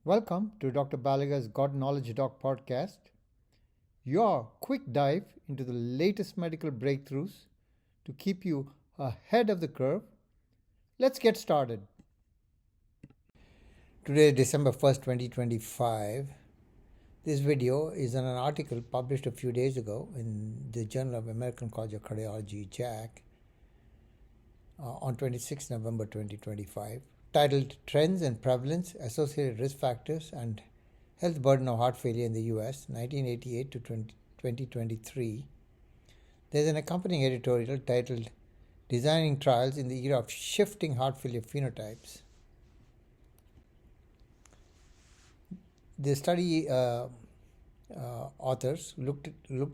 Welcome to Dr. Balaga's God Knowledge Doc podcast, your quick dive into the latest medical breakthroughs to keep you ahead of the curve. Let's get started. Today, December 1st, 2025. This video is an article published a few days ago in the Journal of American College of Cardiology, JACC, on 26 November 2025. Titled Trends and Prevalence, Associated Risk Factors and Health Burden of Heart Failure in the U.S., 1988 to 2023. There's an accompanying editorial titled Designing Trials in the Era of Shifting Heart Failure Phenotypes. The study authors looked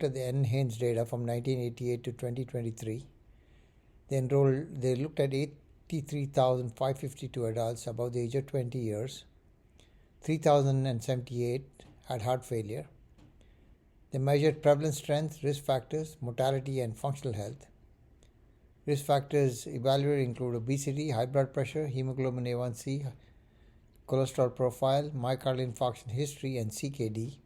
at the NHANES data from 1988 to 2023. They looked at 83,552 adults above the age of 20 years. 3,078 had heart failure. They measured prevalence trends, risk factors, mortality, and functional health. Risk factors evaluated include obesity, high blood pressure, hemoglobin A1C, cholesterol profile, myocardial infarction history, and CKD.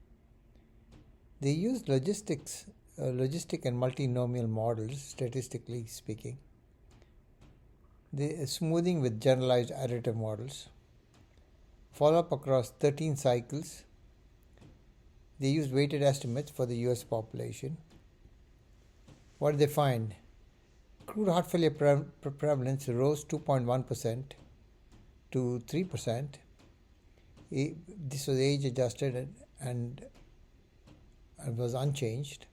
They used logistic and multinomial models, statistically speaking. The smoothing with generalized additive models. Follow-up across 13 cycles. They used weighted estimates for the US population. What did they find? Crude heart failure prevalence rose 2.1% to 3%. This was age adjusted and was unchanged.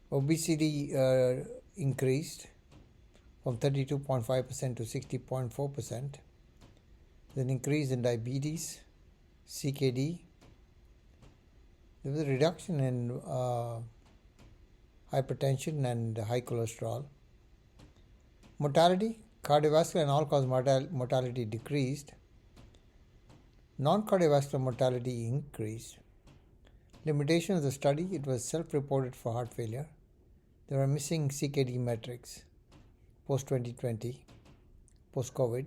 Obesity increased from 32.5% to 60.4%. Then increase in diabetes, CKD. There was a reduction in hypertension and high cholesterol. Mortality, cardiovascular and all-cause mortality decreased. Non-cardiovascular mortality increased. Limitation of the study, it was self-reported for heart failure. There were missing CKD metrics post-2020, post-COVID,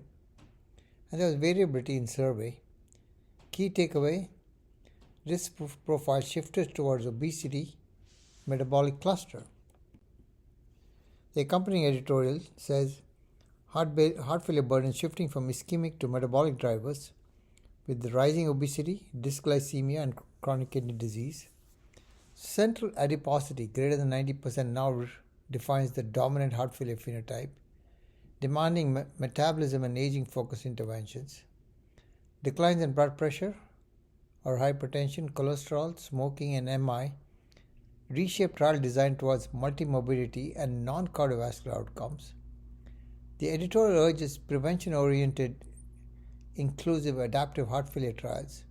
and there was variability in survey. Key takeaway, risk profile shifted towards obesity, metabolic cluster. The accompanying editorial says, heart failure burden shifting from ischemic to metabolic drivers with the rising obesity, dysglycemia, and chronic kidney disease. Central adiposity greater than 90% now defines the dominant heart failure phenotype, demanding metabolism and aging-focused interventions. Declines in blood pressure or hypertension, cholesterol, smoking, and MI reshape trial design towards multimorbidity and non-cardiovascular outcomes. The editorial urges prevention-oriented, inclusive, adaptive heart failure trials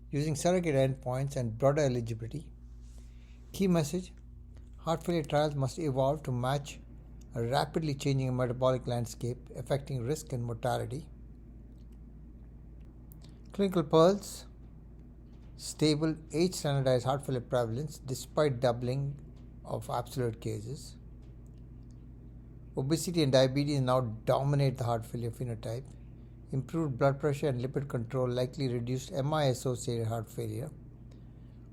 using surrogate endpoints and broader eligibility. Key message, heart failure trials must evolve to match a rapidly changing metabolic landscape affecting risk and mortality. Clinical pearls, stable age-standardized heart failure prevalence despite doubling of absolute cases. Obesity and diabetes now dominate the heart failure phenotype. Improved blood pressure and lipid control likely reduced MI-associated heart failure.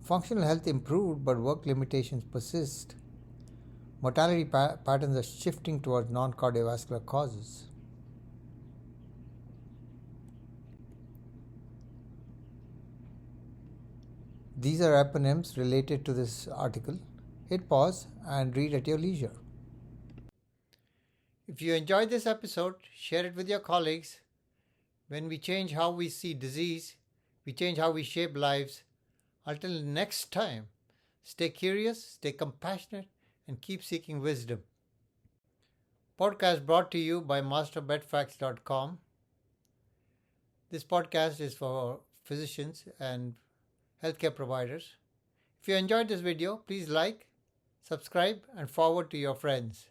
Functional health improved, but work limitations persist. Mortality patterns are shifting towards non-cardiovascular causes. These are eponyms related to this article. Hit pause and read at your leisure. If you enjoyed this episode, share it with your colleagues. When we change how we see disease, we change how we shape lives. Until next time, stay curious, stay compassionate, and keep seeking wisdom. Podcast brought to you by masterbedfacts.com. This podcast is for physicians and healthcare providers. If you enjoyed this video, please like, subscribe, and forward to your friends.